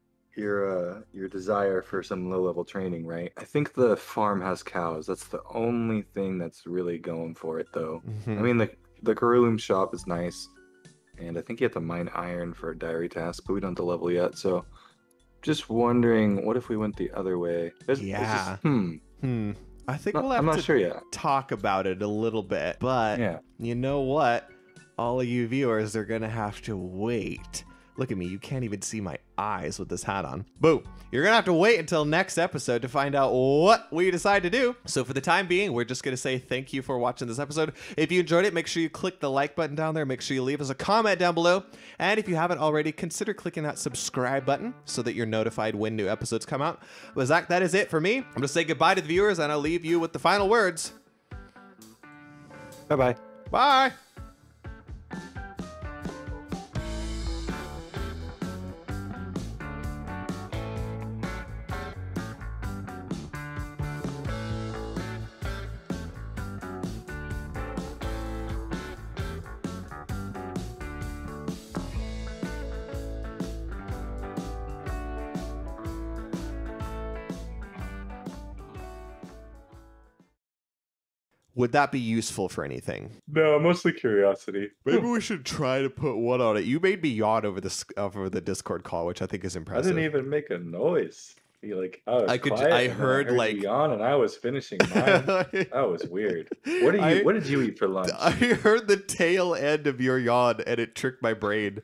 C: desire for some low-level training, right? I think the farm has cows. That's the only thing that's really going for it, though. I mean, the Carillium shop is nice, and I think you have to mine iron for a diary task, but we don't have to level yet. So, just wondering, what if we went the other way? I think
A: we'll have to
C: sure yet.
A: talk about it a little bit, but
C: Yeah.
A: You know what? All of you viewers are gonna have to wait. Look at me, you can't even see my eyes with this hat on. Boom. You're gonna have to wait until next episode to find out what we decide to do. So for the time being, we're just gonna say thank you for watching this episode. If you enjoyed it, make sure you click the like button down there. Make sure you leave us a comment down below. And if you haven't already, consider clicking that subscribe button so that you're notified when new episodes come out. But Zach, that is it for me. I'm gonna say goodbye to the viewers, and I'll leave you with the final words.
C: Bye-bye.
A: Bye. Would that be useful for anything?
C: No, mostly curiosity.
A: Maybe we should try to put one on it. You made me yawn over the Discord call, which I think is
C: I
A: impressive.
C: didn't even make a noise.
A: I heard like
C: yawn, and I was finishing mine. That was weird. What did you eat for lunch?
A: I heard the tail end of your yawn, and it tricked my brain.